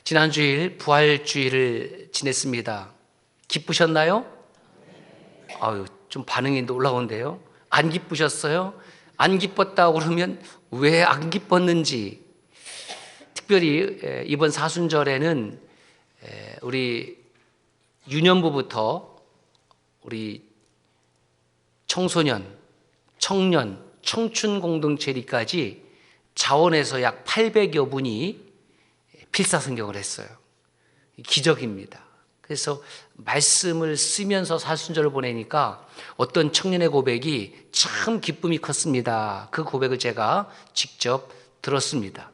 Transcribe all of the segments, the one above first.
지난 주일 부활주일을 지냈습니다. 기쁘셨나요? 좀 반응이 놀라운데요. 안 기쁘셨어요? 안 기뻤다고 그러면 왜 안 기뻤는지, 특별히 이번 사순절에는 우리 유년부부터 우리 청소년, 청년, 청춘 공동체리까지 자원에서 약 800여 분이 필사승경을 했어요. 기적입니다. 그래서 말씀을 쓰면서 사순절을 보내니까 어떤 청년의 고백이 참 기쁨이 컸습니다. 그 고백을 제가 직접 들었습니다.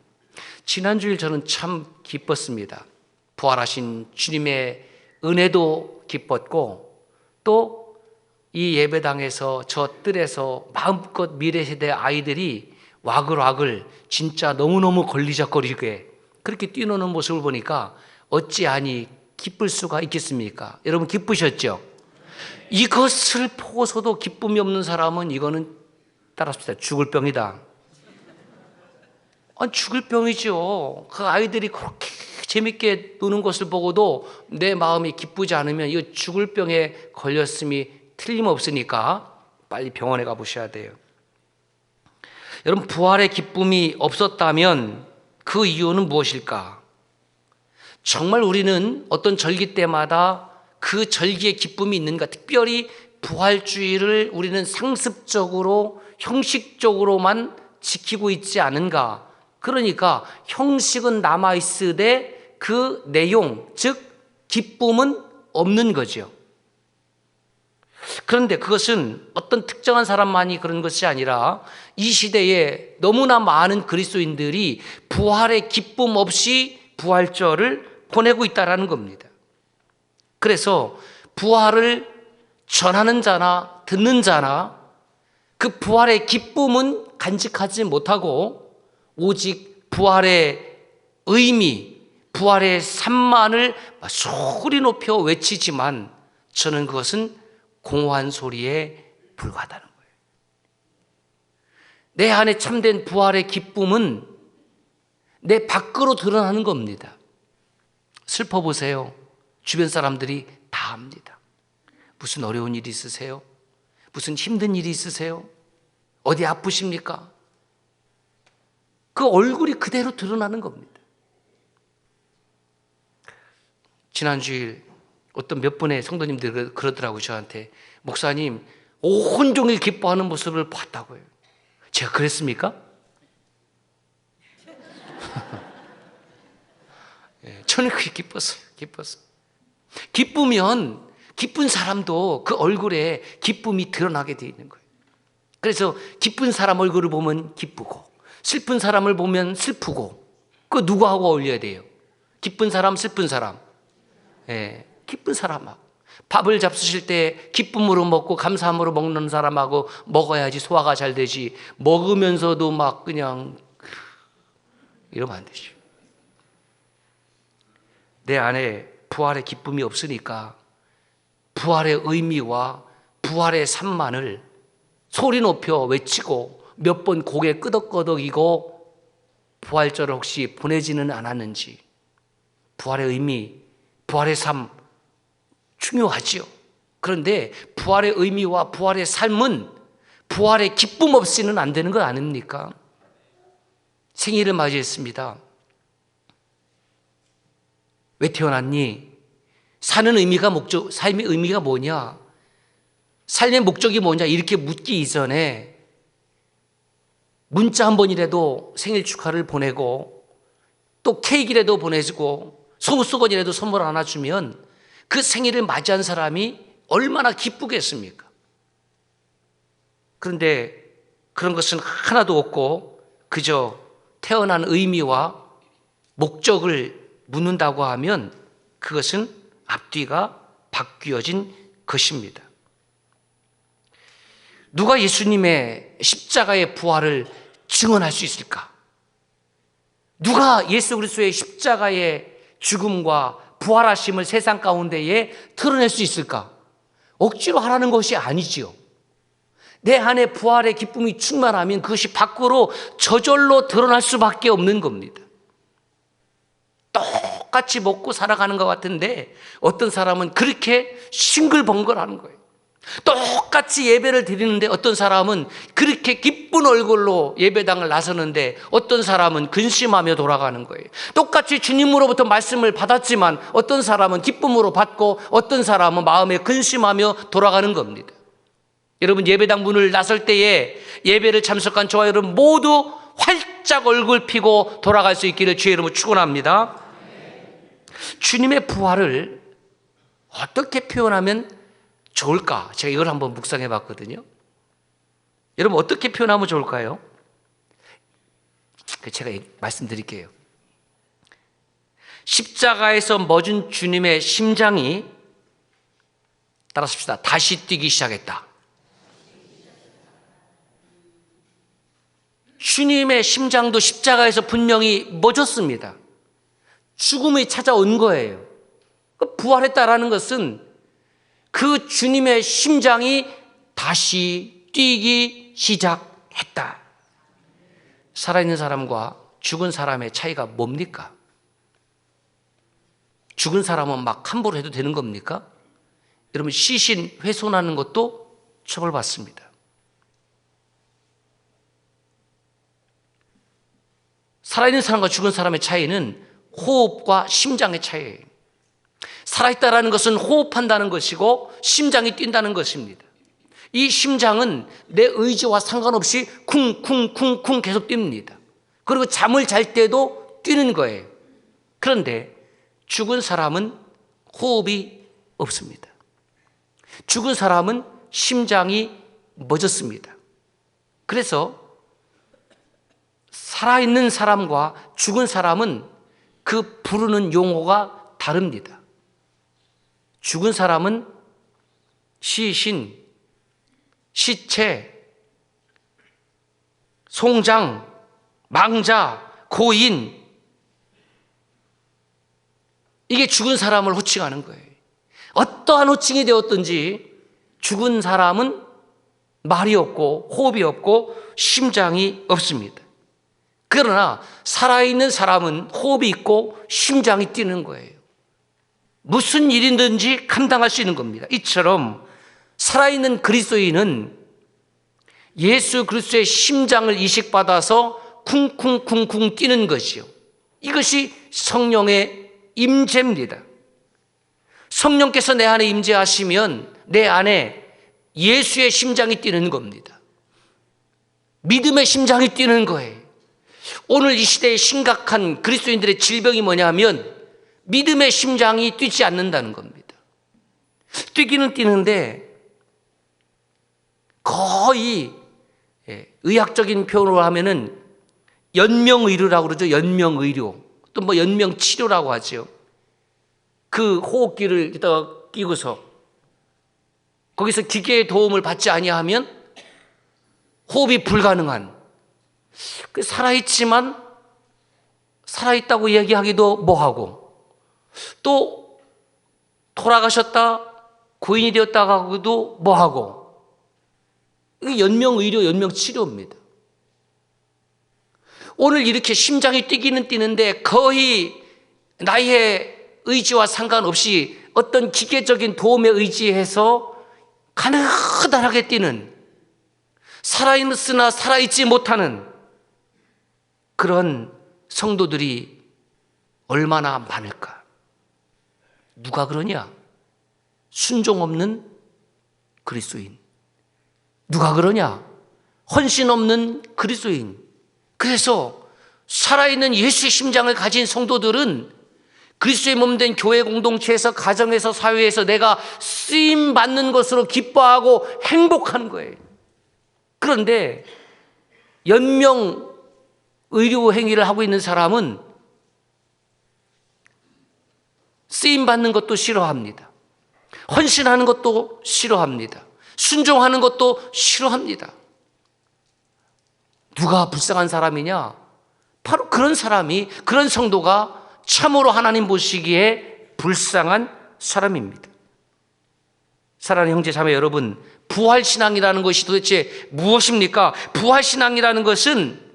지난주일 저는 참 기뻤습니다. 부활하신 주님의 은혜도 기뻤고, 또 이 예배당에서 저 뜰에서 마음껏 미래세대 아이들이 와글와글 진짜 너무너무 걸리적거리게 그렇게 뛰노는 모습을 보니까 어찌하니 기쁠 수가 있겠습니까? 여러분 기쁘셨죠? 이것을 보고서도 기쁨이 없는 사람은 이거는 따라합시다. 죽을 병이다. 죽을 병이죠. 그 아이들이 그렇게 재밌게 노는 것을 보고도 내 마음이 기쁘지 않으면 이거 죽을 병에 걸렸음이 틀림없으니까 빨리 병원에 가보셔야 돼요. 여러분, 부활의 기쁨이 없었다면 그 이유는 무엇일까? 정말 우리는 어떤 절기 때마다 그 절기의 기쁨이 있는가? 특별히 부활주의를 우리는 상습적으로, 형식적으로만 지키고 있지 않은가? 그러니까 형식은 남아있으되 그 내용, 즉 기쁨은 없는 거죠. 그런데 그것은 어떤 특정한 사람만이 그런 것이 아니라 이 시대에 너무나 많은 그리스도인들이 부활의 기쁨 없이 부활절을 보내고 있다는 겁니다. 그래서 부활을 전하는 자나 듣는 자나 그 부활의 기쁨은 간직하지 못하고 오직 부활의 의미, 부활의 삶만을 소리 높여 외치지만 저는 그것은 공허한 소리에 불과하다는 거예요. 내 안에 참된 부활의 기쁨은 내 밖으로 드러나는 겁니다. 슬퍼보세요. 주변 사람들이 다 압니다. 무슨 어려운 일이 있으세요? 무슨 힘든 일이 있으세요? 어디 아프십니까? 그 얼굴이 그대로 드러나는 겁니다. 지난주일 어떤 몇 분의 성도님들이 그러더라고요. 저한테, 목사님 온종일 기뻐하는 모습을 봤다고요. 제가 그랬습니까? 저는 그게 기뻤어요. 기쁘면 기쁜 사람도 그 얼굴에 기쁨이 드러나게 되어 있는 거예요. 그래서 기쁜 사람 얼굴을 보면 기쁘고 슬픈 사람을 보면 슬프고, 그 누구하고 어울려야 돼요? 기쁜 사람, 슬픈 사람. 기쁜 사람하고. 밥을 잡수실 때 기쁨으로 먹고 감사함으로 먹는 사람하고 먹어야지 소화가 잘 되지, 먹으면서도 막 그냥 이러면 안 되죠. 내 안에 부활의 기쁨이 없으니까 부활의 의미와 부활의 삶만을 소리 높여 외치고 몇 번 고개 끄덕끄덕이고 부활절을 혹시 보내지는 않았는지. 부활의 의미, 부활의 삶 중요하지요. 그런데 부활의 의미와 부활의 삶은 부활의 기쁨 없이는 안 되는 것 아닙니까? 생일을 맞이했습니다. 왜 태어났니? 사는 의미가 삶의 의미가 뭐냐? 삶의 목적이 뭐냐? 이렇게 묻기 이전에 문자 한 번이라도 생일 축하를 보내고, 또 케이크라도 보내주고 소수건이라도 선물 하나 주면 그 생일을 맞이한 사람이 얼마나 기쁘겠습니까? 그런데 그런 것은 하나도 없고 그저 태어난 의미와 목적을 묻는다고 하면 그것은 앞뒤가 바뀌어진 것입니다. 누가 예수님의 십자가의 부활을 증언할 수 있을까? 누가 예수 그리스도의 십자가의 죽음과 부활하심을 세상 가운데에 드러낼 수 있을까? 억지로 하라는 것이 아니지요. 내 안에 부활의 기쁨이 충만하면 그것이 밖으로 저절로 드러날 수밖에 없는 겁니다. 똑같이 먹고 살아가는 것 같은데 어떤 사람은 그렇게 싱글벙글하는 거예요. 똑같이 예배를 드리는데 어떤 사람은 그렇게 기쁜 얼굴로 예배당을 나서는데 어떤 사람은 근심하며 돌아가는 거예요. 똑같이 주님으로부터 말씀을 받았지만 어떤 사람은 기쁨으로 받고 어떤 사람은 마음에 근심하며 돌아가는 겁니다. 여러분, 예배당 문을 나설 때에 예배를 참석한 저와 여러분 모두 활짝 얼굴 피고 돌아갈 수 있기를 주의 이름으로 축원합니다. 주님의 부활을 어떻게 표현하면 좋을까? 제가 이걸 한번 묵상해 봤거든요. 여러분, 어떻게 표현하면 좋을까요? 제가 말씀드릴게요. 십자가에서 멎은 주님의 심장이, 따라합시다, 다시 뛰기 시작했다. 주님의 심장도 십자가에서 분명히 멎었습니다. 죽음이 찾아온 거예요. 부활했다라는 것은 그 주님의 심장이 다시 뛰기 시작했다. 살아있는 사람과 죽은 사람의 차이가 뭡니까? 죽은 사람은 막 함부로 해도 되는 겁니까? 여러분, 시신 훼손하는 것도 처벌받습니다. 살아있는 사람과 죽은 사람의 차이는 호흡과 심장의 차이예요. 살아있다라는 것은 호흡한다는 것이고 심장이 뛴다는 것입니다. 이 심장은 내 의지와 상관없이 쿵쿵쿵쿵 계속 뜁니다. 그리고 잠을 잘 때도 뛰는 거예요. 그런데 죽은 사람은 호흡이 없습니다. 죽은 사람은 심장이 멎었습니다. 그래서 살아있는 사람과 죽은 사람은 그 부르는 용어가 다릅니다. 죽은 사람은 시신, 시체, 송장, 망자, 고인, 이게 죽은 사람을 호칭하는 거예요. 어떠한 호칭이 되었든지 죽은 사람은 말이 없고 호흡이 없고 심장이 없습니다. 그러나 살아있는 사람은 호흡이 있고 심장이 뛰는 거예요. 무슨 일이든지 감당할 수 있는 겁니다. 이처럼 살아있는 그리스도인은 예수 그리스도의 심장을 이식받아서 쿵쿵쿵쿵 뛰는 것이요, 이것이 성령의 임재입니다. 성령께서 내 안에 임재하시면 내 안에 예수의 심장이 뛰는 겁니다. 믿음의 심장이 뛰는 거예요. 오늘 이 시대의 심각한 그리스도인들의 질병이 뭐냐면 믿음의 심장이 뛰지 않는다는 겁니다. 뛰기는 뛰는데 거의 의학적인 표현으로 하면은 연명의료라고 그러죠. 연명의료. 또 뭐 연명치료라고 하죠. 그 호흡기를 끼고서 거기서 기계의 도움을 받지 아니하면 호흡이 불가능한, 살아있지만 살아있다고 얘기하기도 뭐하고, 또 돌아가셨다 고인이 되었다 하고도 뭐하고, 이게 연명의료, 연명치료입니다. 오늘 이렇게 심장이 뛰기는 뛰는데 거의 나의 의지와 상관없이 어떤 기계적인 도움에 의지해서 가느다랗게 뛰는, 살아있으나 살아있지 못하는 그런 성도들이 얼마나 많을까? 누가 그러냐? 순종 없는 그리스도인. 누가 그러냐? 헌신 없는 그리스도인. 그래서 살아있는 예수의 심장을 가진 성도들은 그리스도의 몸된 교회 공동체에서, 가정에서, 사회에서 내가 쓰임받는 것으로 기뻐하고 행복한 거예요. 그런데 연명 의료 행위를 하고 있는 사람은 쓰임받는 것도 싫어합니다. 헌신하는 것도 싫어합니다. 순종하는 것도 싫어합니다. 누가 불쌍한 사람이냐? 바로 그런 사람이, 그런 성도가 참으로 하나님 보시기에 불쌍한 사람입니다. 사랑하는 형제 자매 여러분, 부활신앙이라는 것이 도대체 무엇입니까? 부활신앙이라는 것은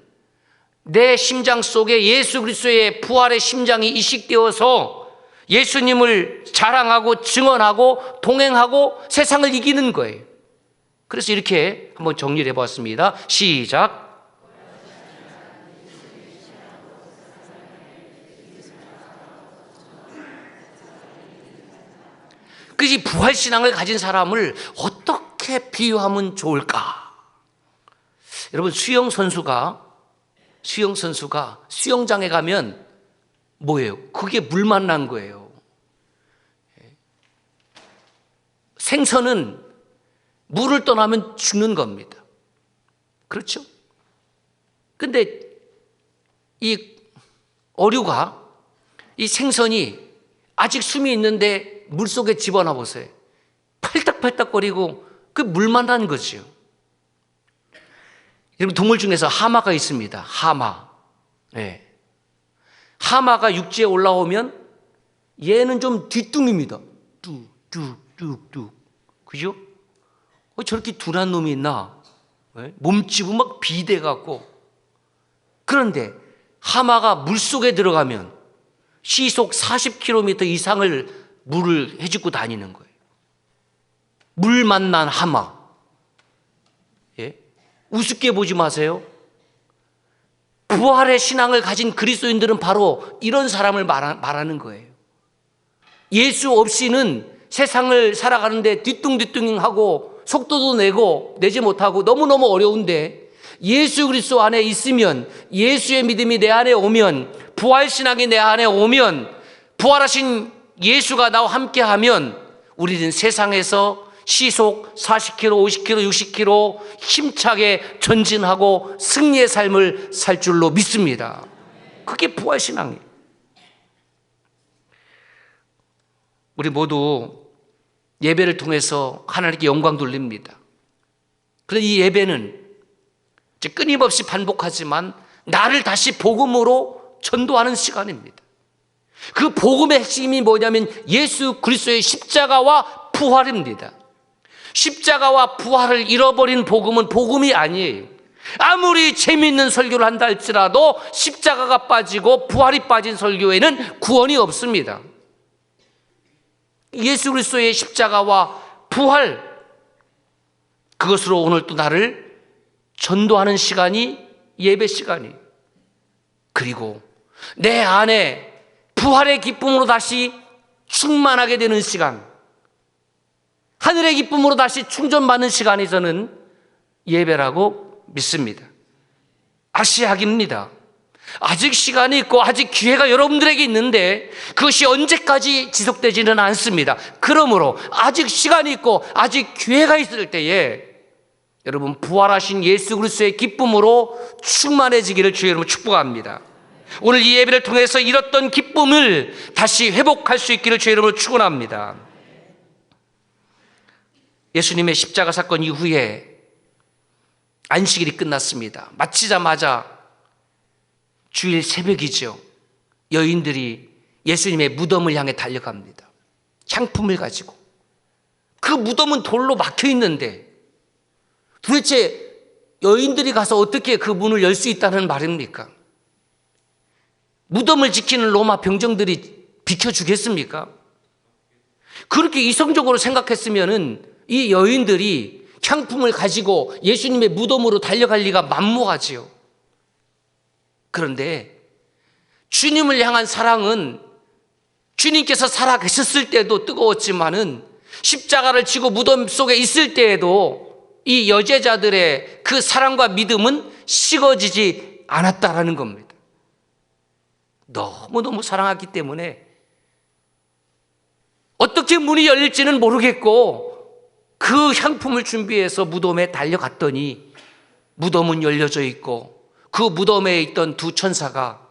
내 심장 속에 예수 그리스도의 부활의 심장이 이식되어서 예수님을 자랑하고 증언하고 동행하고 세상을 이기는 거예요. 그래서 이렇게 한번 정리를 해봤습니다. 시작. 그래서 이 부활신앙을 가진 사람을 어떻게 비유하면 좋을까? 여러분, 수영선수가 수영장에 가면 뭐예요? 그게 물 만난 거예요. 생선은 물을 떠나면 죽는 겁니다. 그렇죠? 근데 이 어류가, 이 생선이 아직 숨이 있는데 물속에 집어넣어 보세요. 팔딱팔딱거리고 그 물 만난 거죠. 여러분, 동물 중에서 하마가 있습니다. 하마. 네. 하마가 육지에 올라오면 얘는 좀 뒤뚱입니다. 뚝뚝뚝뚝. 그죠? 저렇게 둔한 놈이 있나? 네? 몸집은 막 비대갖고. 그런데 하마가 물속에 들어가면 시속 40km 이상을 물을 헤집고 다니는 거예요. 물 만난 하마. 예? 우습게 보지 마세요. 부활의 신앙을 가진 그리스도인들은 바로 이런 사람을 말하는 거예요. 예수 없이는 세상을 살아가는데 뒤뚱뒤뚱하고 속도도 내지 못하고 너무너무 어려운데, 예수 그리스도 안에 있으면, 예수의 믿음이 내 안에 오면, 부활신앙이 내 안에 오면, 부활하신 예수가 나와 함께하면 우리는 세상에서 시속 40km, 50km, 60km 힘차게 전진하고 승리의 삶을 살 줄로 믿습니다. 그게 부활신앙이에요. 우리 모두 예배를 통해서 하나님께 영광 돌립니다. 그런데 이 예배는 끊임없이 반복하지만 나를 다시 복음으로 전도하는 시간입니다. 그 복음의 핵심이 뭐냐면 예수 그리스도의 십자가와 부활입니다. 십자가와 부활을 잃어버린 복음은 복음이 아니에요. 아무리 재미있는 설교를 한다 할지라도 십자가가 빠지고 부활이 빠진 설교에는 구원이 없습니다. 예수 그리스도의 십자가와 부활, 그것으로 오늘 또 나를 전도하는 시간이 예배 시간이에요. 그리고 내 안에 부활의 기쁨으로 다시 충만하게 되는 시간, 하늘의 기쁨으로 다시 충전받는 시간이 저는 예배라고 믿습니다. 아시학입니다. 아직 시간이 있고 아직 기회가 여러분들에게 있는데 그것이 언제까지 지속되지는 않습니다. 그러므로 아직 시간이 있고 아직 기회가 있을 때에 여러분, 부활하신 예수 그리스도의 기쁨으로 충만해지기를 주의 이름으로 축복합니다. 오늘 이 예배를 통해서 잃었던 기쁨을 다시 회복할 수 있기를 주의 이름으로 축원합니다. 예수님의 십자가 사건 이후에 안식일이 끝났습니다. 마치자마자 주일 새벽이죠. 여인들이 예수님의 무덤을 향해 달려갑니다. 향품을 가지고. 그 무덤은 돌로 막혀 있는데 도대체 여인들이 가서 어떻게 그 문을 열 수 있다는 말입니까? 무덤을 지키는 로마 병정들이 비켜주겠습니까? 그렇게 이성적으로 생각했으면은 이 여인들이 향품을 가지고 예수님의 무덤으로 달려갈 리가 만무하지요. 그런데 주님을 향한 사랑은 주님께서 살아계셨을 때도 뜨거웠지만은 십자가를 지고 무덤 속에 있을 때에도 이 여제자들의 그 사랑과 믿음은 식어지지 않았다라는 겁니다. 너무너무 사랑하기 때문에 어떻게 문이 열릴지는 모르겠고 그 향품을 준비해서 무덤에 달려갔더니 무덤은 열려져 있고 그 무덤에 있던 두 천사가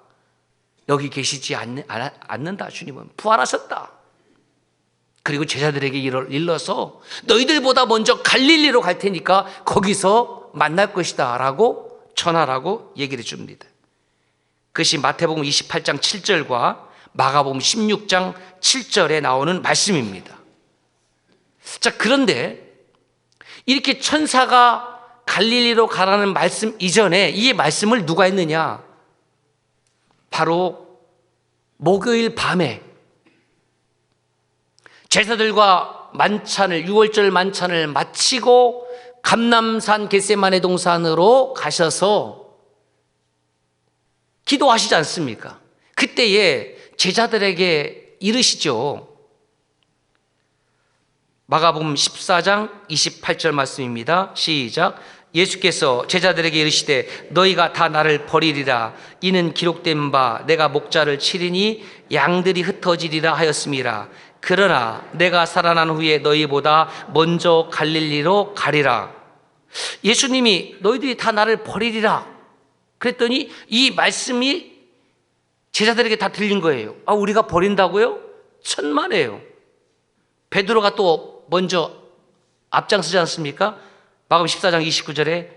여기 계시지 않는다. 주님은 부활하셨다. 그리고 제자들에게 일러서 너희들보다 먼저 갈릴리로 갈 테니까 거기서 만날 것이다 라고 전하라고 얘기를 줍니다. 그것이 마태복음 28장 7절과 마가복음 16장 7절에 나오는 말씀입니다. 자, 그런데 이렇게 천사가 갈릴리로 가라는 말씀 이전에 이 말씀을 누가 했느냐? 바로 목요일 밤에 제자들과 만찬을, 6월절 만찬을 마치고 감람산 겟세마네 동산으로 가셔서 기도하시지 않습니까? 그때에 제자들에게 이르시죠. 마가복음 14장 28절 말씀입니다. 시작. 예수께서 제자들에게 이르시되 너희가 다 나를 버리리라. 이는 기록된 바 내가 목자를 치리니 양들이 흩어지리라 하였음이라. 그러나 내가 살아난 후에 너희보다 먼저 갈릴리로 가리라. 예수님이 너희들이 다 나를 버리리라 그랬더니 이 말씀이 제자들에게 다 들린 거예요. 아, 우리가 버린다고요? 천만에요. 베드로가 또 먼저 앞장서지 않습니까? 마가복음 14장 29절에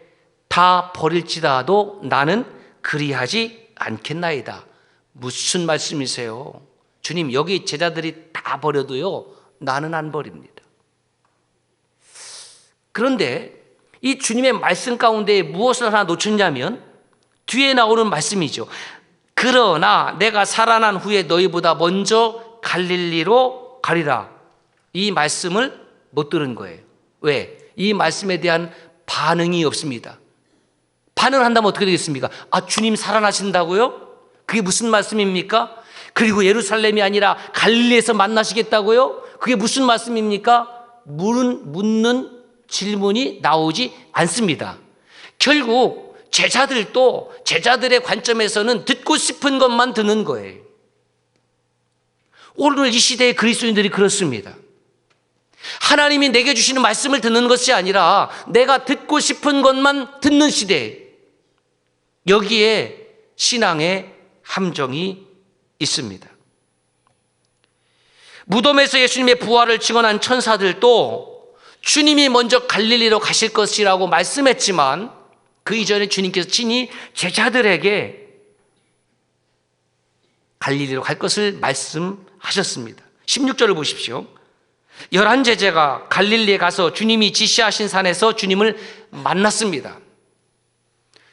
다 버릴지라도 나는 그리하지 않겠나이다. 무슨 말씀이세요? 주님, 여기 제자들이 다 버려도요, 나는 안 버립니다. 그런데 이 주님의 말씀 가운데 무엇을 하나 놓쳤냐면 뒤에 나오는 말씀이죠. 그러나 내가 살아난 후에 너희보다 먼저 갈릴리로 가리라. 이 말씀을 못 들은 거예요. 왜? 이 말씀에 대한 반응이 없습니다. 반응을 한다면 어떻게 되겠습니까? 아, 주님 살아나신다고요? 그게 무슨 말씀입니까? 그리고 예루살렘이 아니라 갈릴리에서 만나시겠다고요? 그게 무슨 말씀입니까? 묻는 질문이 나오지 않습니다. 결국 제자들도 제자들의 관점에서는 듣고 싶은 것만 듣는 거예요. 오늘 이 시대의 그리스도인들이 그렇습니다. 하나님이 내게 주시는 말씀을 듣는 것이 아니라 내가 듣고 싶은 것만 듣는 시대. 여기에 신앙의 함정이 있습니다. 무덤에서 예수님의 부활을 증언한 천사들도 주님이 먼저 갈릴리로 가실 것이라고 말씀했지만 그 이전에 주님께서 친히 제자들에게 갈릴리로 갈 것을 말씀하셨습니다. 16절을 보십시오. 11 제자가 갈릴리에 가서 주님이 지시하신 산에서 주님을 만났습니다.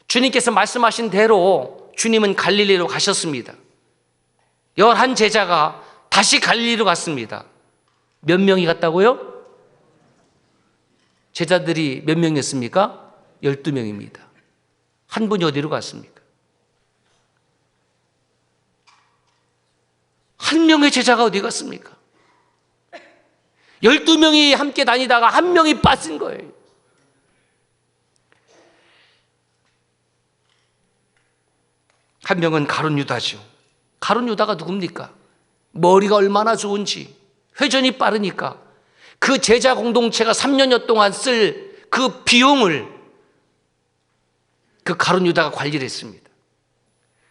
주님께서 말씀하신 대로 주님은 갈릴리로 가셨습니다. 11 제자가 다시 갈릴리로 갔습니다. 몇 명이 갔다고요? 제자들이 몇 명이었습니까? 12명입니다. 한 분이 어디로 갔습니까? 한 명의 제자가 어디 갔습니까? 12명이 함께 다니다가 한 명이 빠진 거예요. 한 명은 가룟 유다죠. 가룟 유다가 누굽니까? 머리가 얼마나 좋은지, 회전이 빠르니까 그 제자 공동체가 3년여 동안 쓸 그 비용을 그 가룟 유다가 관리를 했습니다.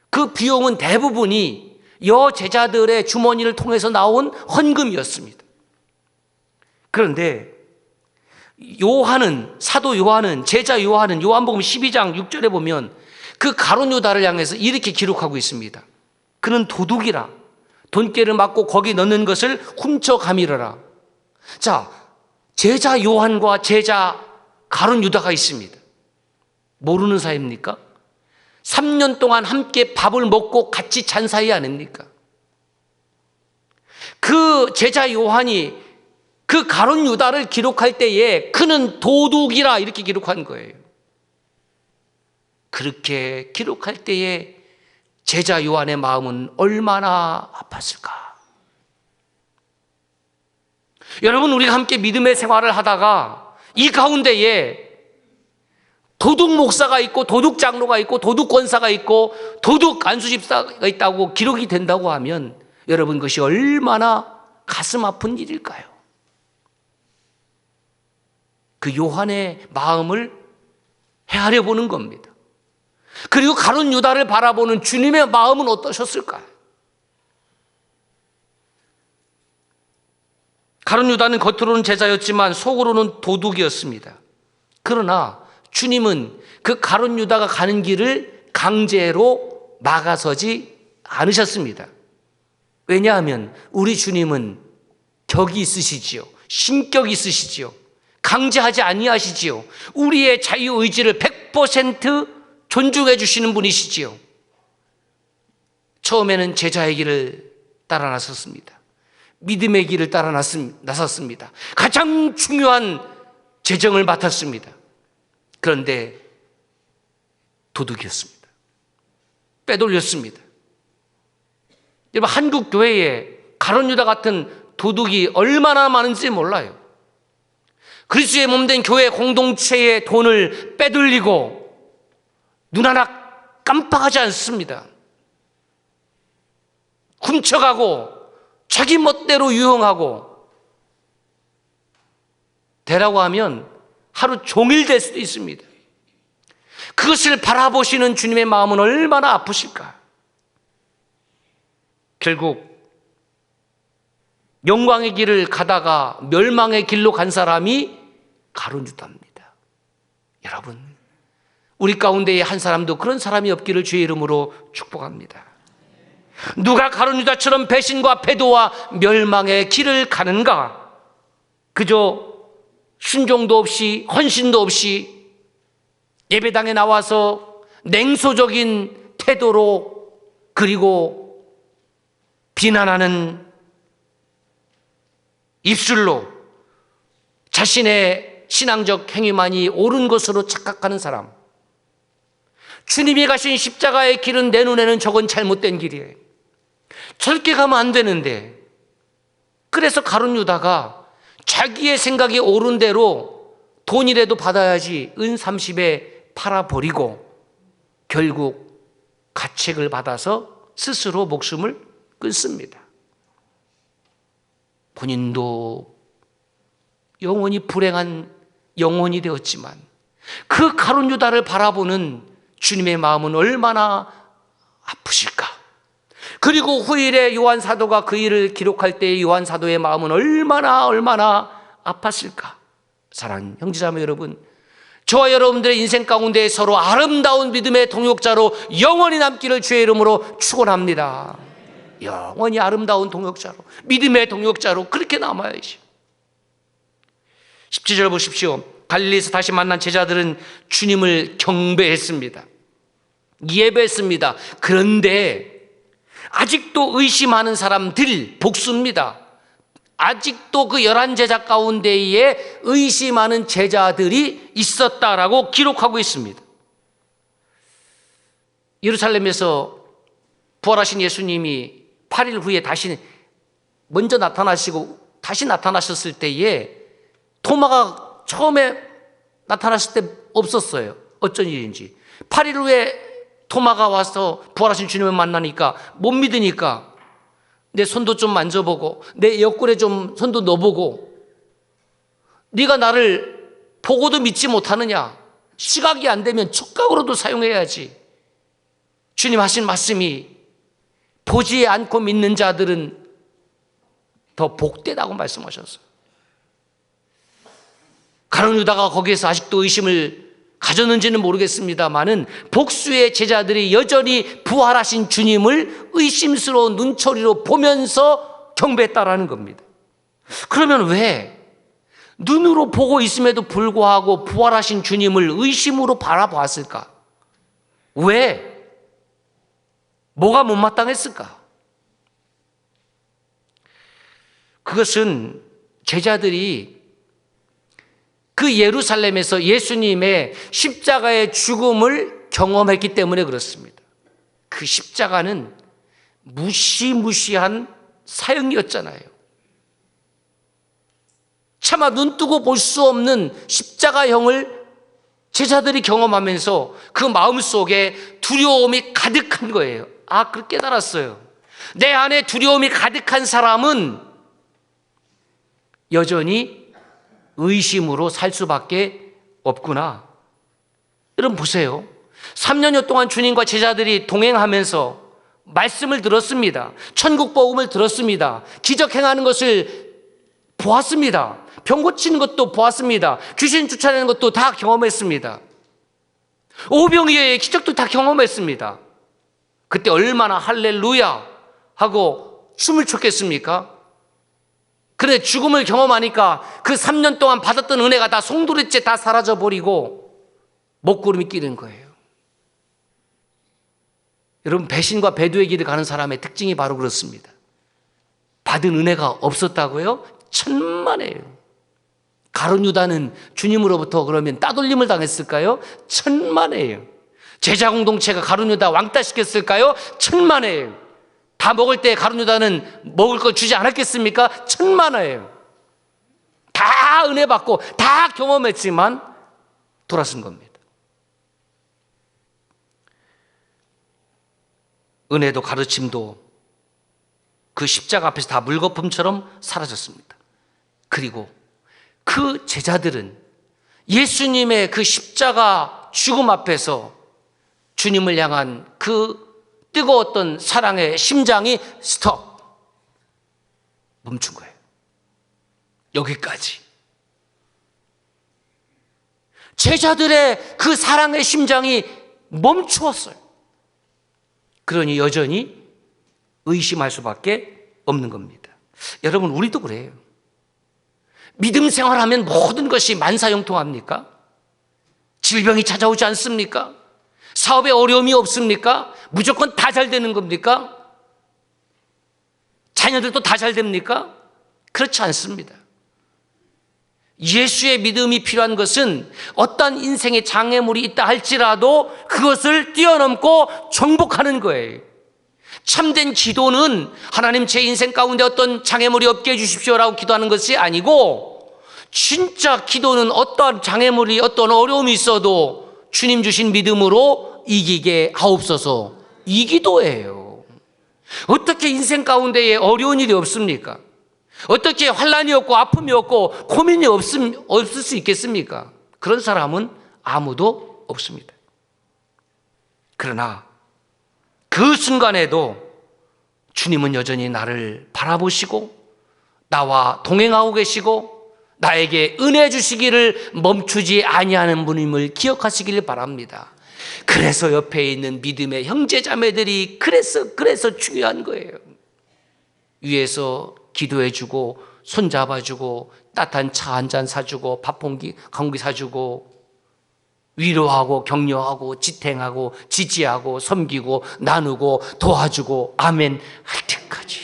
그 비용은 대부분이 여제자들의 주머니를 통해서 나온 헌금이었습니다. 그런데 요한은, 사도 요한은, 제자 요한은 요한복음 12장 6절에 보면 그 가룟 유다를 향해서 이렇게 기록하고 있습니다. 그는 도둑이라 돈깨를 맞고 거기 넣는 것을 훔쳐가미르라. 자, 제자 요한과 제자 가룟 유다가 있습니다. 모르는 사이입니까? 3년 동안 함께 밥을 먹고 같이 잔 사이 아닙니까? 그 제자 요한이 그 가룟 유다를 기록할 때에 그는 도둑이라 이렇게 기록한 거예요. 그렇게 기록할 때에 제자 요한의 마음은 얼마나 아팠을까? 여러분, 우리가 함께 믿음의 생활을 하다가 이 가운데에 도둑 목사가 있고 도둑 장로가 있고 도둑 권사가 있고 도둑 안수집사가 있다고 기록이 된다고 하면 여러분, 그것이 얼마나 가슴 아픈 일일까요? 그 요한의 마음을 헤아려 보는 겁니다. 그리고 가룟 유다를 바라보는 주님의 마음은 어떠셨을까요? 가룟 유다는 겉으로는 제자였지만 속으로는 도둑이었습니다. 그러나 주님은 그 가룟 유다가 가는 길을 강제로 막아서지 않으셨습니다. 왜냐하면 우리 주님은 격이 있으시지요. 신격이 있으시지요. 강제하지 아니하시지요. 우리의 자유의지를 100% 존중해 주시는 분이시지요. 처음에는 제자의 길을 따라 나섰습니다. 믿음의 길을 따라 나섰습니다. 가장 중요한 재정을 맡았습니다. 그런데 도둑이었습니다. 빼돌렸습니다. 여러분, 한국 교회에 가룟 유다 같은 도둑이 얼마나 많은지 몰라요. 그리스도의 몸된 교회 공동체의 돈을 빼돌리고 눈 하나 깜빡하지 않습니다. 훔쳐가고 자기 멋대로 유용하고, 되라고 하면 하루 종일 될 수도 있습니다. 그것을 바라보시는 주님의 마음은 얼마나 아프실까. 결국 영광의 길을 가다가 멸망의 길로 간 사람이 가룟 유다입니다. 여러분, 우리 가운데에 한 사람도 그런 사람이 없기를 주의 이름으로 축복합니다. 누가 가룟 유다처럼 배신과 패도와 멸망의 길을 가는가? 그저 순종도 없이 헌신도 없이 예배당에 나와서 냉소적인 태도로, 그리고 비난하는 입술로 자신의 신앙적 행위만이 옳은 것으로 착각하는 사람, 주님이 가신 십자가의 길은 내 눈에는 저건 잘못된 길이에요. 저렇게 가면 안 되는데, 그래서 가룟 유다가 자기의 생각이 옳은 대로 돈이라도 받아야지 은 30에 팔아버리고 결국 가책을 받아서 스스로 목숨을 끊습니다. 본인도 영원히 불행한 영혼이 되었지만 그 가룟 유다를 바라보는 주님의 마음은 얼마나 아프실까. 그리고 후일에 요한 사도가 그 일을 기록할 때 요한 사도의 마음은 얼마나 아팠을까. 사랑하는 형제자매 여러분, 저와 여러분들의 인생 가운데 서로 아름다운 믿음의 동역자로 영원히 남기를 주의 이름으로 축원합니다. 영원히 아름다운 동역자로, 믿음의 동역자로 그렇게 남아야지. 17절 보십시오. 갈릴리에서 다시 만난 제자들은 주님을 경배했습니다. 예배했습니다. 그런데 아직도 의심하는 사람들, 복수입니다. 아직도 그 11제자 가운데에 의심하는 제자들이 있었다라고 기록하고 있습니다. 예루살렘에서 부활하신 예수님이 8일 후에 다시 먼저 나타나시고 다시 나타나셨을 때에 토마가 처음에 나타났을 때 없었어요. 어쩐 일인지. 8일 후에 토마가 와서 부활하신 주님을 만나니까 못 믿으니까 내 손도 좀 만져보고 내 옆구리에 좀 손도 넣어보고, 네가 나를 보고도 믿지 못하느냐? 시각이 안 되면 촉각으로도 사용해야지. 주님 하신 말씀이 보지 않고 믿는 자들은 더 복되다고 말씀하셨어요. 가룟 유다가 거기에서 아직도 의심을 가졌는지는 모르겠습니다만은 복수의 제자들이 여전히 부활하신 주님을 의심스러운 눈초리로 보면서 경배했다라는 겁니다. 그러면 왜 눈으로 보고 있음에도 불구하고 부활하신 주님을 의심으로 바라보았을까? 왜? 뭐가 못마땅했을까? 그것은 제자들이 그 예루살렘에서 예수님의 십자가의 죽음을 경험했기 때문에 그렇습니다. 그 십자가는 무시무시한 사형이었잖아요. 차마 눈뜨고 볼 수 없는 십자가형을 제자들이 경험하면서 그 마음속에 두려움이 가득한 거예요. 아, 그렇게 깨달았어요. 내 안에 두려움이 가득한 사람은 여전히 의심으로 살 수밖에 없구나. 여러분 보세요. 3년여 동안 주님과 제자들이 동행하면서 말씀을 들었습니다. 천국 복음을 들었습니다. 기적 행하는 것을 보았습니다. 병 고치는 것도 보았습니다. 귀신 쫓아내는 것도 다 경험했습니다. 오병이어의 기적도 다 경험했습니다. 그때 얼마나 할렐루야 하고 춤을 췄겠습니까? 그런데 죽음을 경험하니까 그 3년 동안 받았던 은혜가 다 송두리째 다 사라져버리고 먹구름이 끼는 거예요. 여러분, 배신과 배도의 길을 가는 사람의 특징이 바로 그렇습니다. 받은 은혜가 없었다고요? 천만에요. 가룟 유다는 주님으로부터 그러면 따돌림을 당했을까요? 천만에요. 제자 공동체가 가룟 유다 왕따시켰을까요? 천만에요. 다 먹을 때 가룟 유다는 먹을 걸 주지 않았겠습니까? 천만에요. 다 은혜 받고 다 경험했지만 돌아선 겁니다. 은혜도 가르침도 그 십자가 앞에서 다 물거품처럼 사라졌습니다. 그리고 그 제자들은 예수님의 그 십자가 죽음 앞에서 주님을 향한 그 뜨거웠던 사랑의 심장이 스톱, 멈춘 거예요. 여기까지. 제자들의 그 사랑의 심장이 멈추었어요. 그러니 여전히 의심할 수밖에 없는 겁니다. 여러분, 우리도 그래요. 믿음 생활하면 모든 것이 만사형통합니까? 질병이 찾아오지 않습니까? 사업에 어려움이 없습니까? 무조건 다 잘 되는 겁니까? 자녀들도 다 잘 됩니까? 그렇지 않습니다. 예수의 믿음이 필요한 것은 어떤 인생의 장애물이 있다 할지라도 그것을 뛰어넘고 정복하는 거예요. 참된 기도는 하나님 제 인생 가운데 어떤 장애물이 없게 해주십시오라고 기도하는 것이 아니고, 진짜 기도는 어떤 장애물이 어떤 어려움이 있어도 주님 주신 믿음으로 이기게 하옵소서, 이 기도예요. 어떻게 인생 가운데에 어려운 일이 없습니까? 어떻게 환난이 없고 아픔이 없고 고민이 없을 수 있겠습니까? 그런 사람은 아무도 없습니다. 그러나 그 순간에도 주님은 여전히 나를 바라보시고 나와 동행하고 계시고 나에게 은혜 주시기를 멈추지 아니하는 분임을 기억하시기를 바랍니다. 그래서 옆에 있는 믿음의 형제 자매들이 그래서 중요한 거예요. 위에서 기도해주고 손잡아주고 따뜻한 차 한 잔 사주고 밥 한 공기 사주고 위로하고 격려하고 지탱하고 지지하고 섬기고 나누고 도와주고 아멘 할 때까지.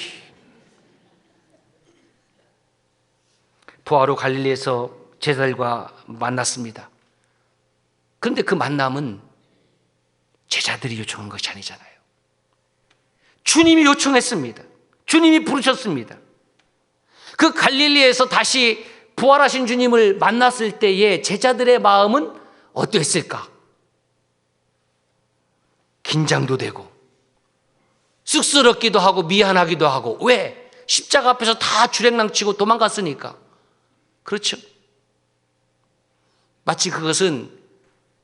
부하로 갈릴리에서 제자들과 만났습니다. 그런데 그 만남은 제자들이 요청한 것이 아니잖아요. 주님이 요청했습니다. 주님이 부르셨습니다. 그 갈릴리에서 다시 부활하신 주님을 만났을 때에 제자들의 마음은 어땠을까? 긴장도 되고 쑥스럽기도 하고 미안하기도 하고. 왜? 십자가 앞에서 다 주랭랑치고 도망갔으니까. 그렇죠? 마치 그것은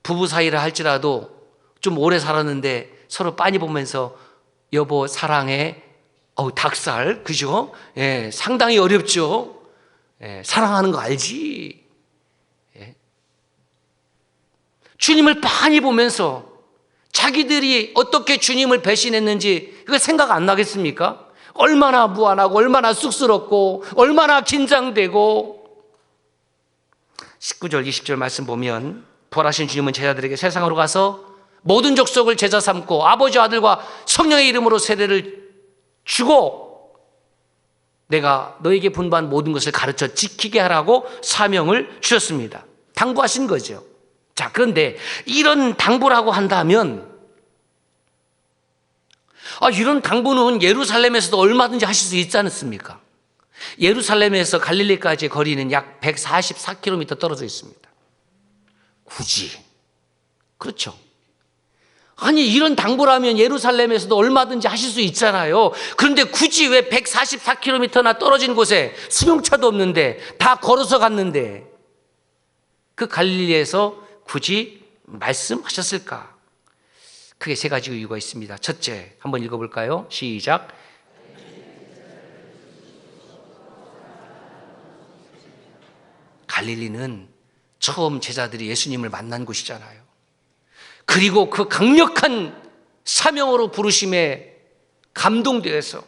부부 사이라 할지라도 좀 오래 살았는데 서로 빤히 보면서 여보 사랑해, 닭살, 그죠? 예, 상당히 어렵죠? 예, 사랑하는 거 알지? 예. 주님을 빤히 보면서 자기들이 어떻게 주님을 배신했는지 그거 생각 안 나겠습니까? 얼마나 무안하고 얼마나 쑥스럽고 얼마나 긴장되고. 19절 20절 말씀 보면 부활하신 주님은 제자들에게 세상으로 가서 모든 족속을 제자 삼고 아버지 아들과 성령의 이름으로 세례를 주고 내가 너에게 분부한 모든 것을 가르쳐 지키게 하라고 사명을 주셨습니다. 당부하신 거죠. 자, 그런데 이런 당부라고 한다면 이런 당부는 예루살렘에서도 얼마든지 하실 수 있지 않습니까? 예루살렘에서 갈릴리까지의 거리는 약 144km 떨어져 있습니다. 굳이. 그렇죠. 아니, 이런 당부라면 예루살렘에서도 얼마든지 하실 수 있잖아요. 그런데 굳이 왜 144km나 떨어진 곳에 승용차도 없는데 다 걸어서 갔는데 그 갈릴리에서 굳이 말씀하셨을까? 크게 세 가지 이유가 있습니다. 첫째, 한번 읽어볼까요? 시작. 갈릴리는 처음 제자들이 예수님을 만난 곳이잖아요. 그리고 그 강력한 사명으로 부르심에 감동되어서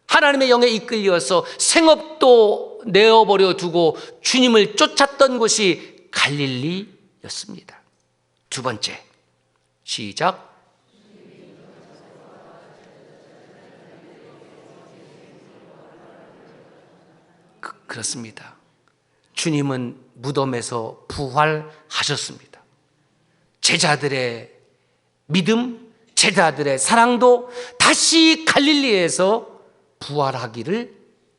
하나님의 영에 이끌려서 생업도 내어버려 두고 주님을 쫓았던 곳이 갈릴리였습니다. 두 번째, 시작. 그렇습니다. 주님은 무덤에서 부활하셨습니다. 제자들의 믿음, 제자들의 사랑도 다시 갈릴리에서 부활하기를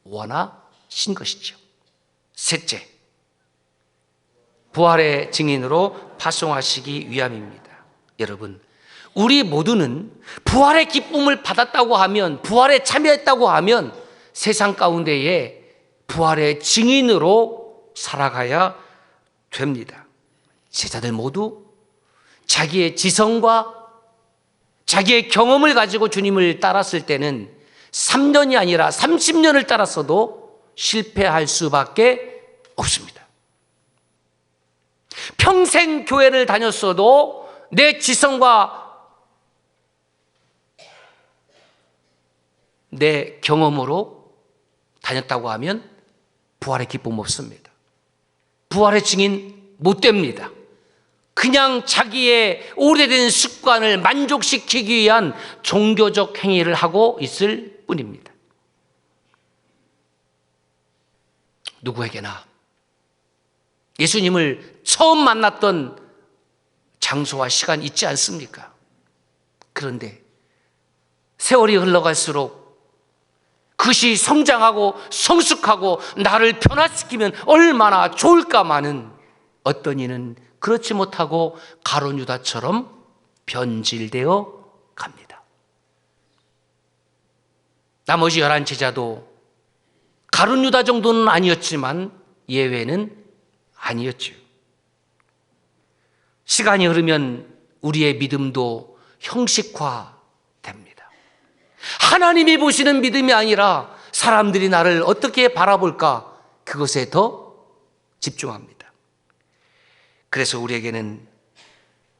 원하신 것이죠. 셋째, 부활의 증인으로 파송하시기 위함입니다. 여러분, 우리 모두는 부활의 기쁨을 받았다고 하면, 부활에 참여했다고 하면 세상 가운데에 부활의 증인으로 살아가야 됩니다. 제자들 모두 자기의 지성과 자기의 경험을 가지고 주님을 따랐을 때는 3년이 아니라 30년을 따랐어도 실패할 수밖에 없습니다. 평생 교회를 다녔어도 내 지성과 내 경험으로 다녔다고 하면 부활의 기쁨 없습니다. 부활의 증인 못 됩니다. 그냥 자기의 오래된 습관을 만족시키기 위한 종교적 행위를 하고 있을 뿐입니다. 누구에게나 예수님을 처음 만났던 장소와 시간 있지 않습니까? 그런데 세월이 흘러갈수록 그것이 성장하고 성숙하고 나를 변화시키면 얼마나 좋을까마는 어떤 이는 그렇지 못하고 가룟 유다처럼 변질되어 갑니다. 나머지 11 제자도 가룟 유다 정도는 아니었지만 예외는 아니었죠. 시간이 흐르면 우리의 믿음도 형식화됩니다. 하나님이 보시는 믿음이 아니라 사람들이 나를 어떻게 바라볼까, 그것에 더 집중합니다. 그래서 우리에게는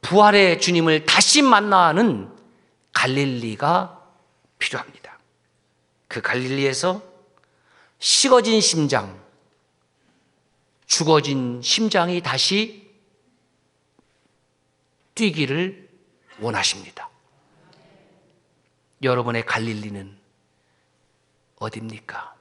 부활의 주님을 다시 만나는 갈릴리가 필요합니다. 그 갈릴리에서 식어진 심장, 죽어진 심장이 다시 뛰기를 원하십니다. 여러분의 갈릴리는 어디입니까?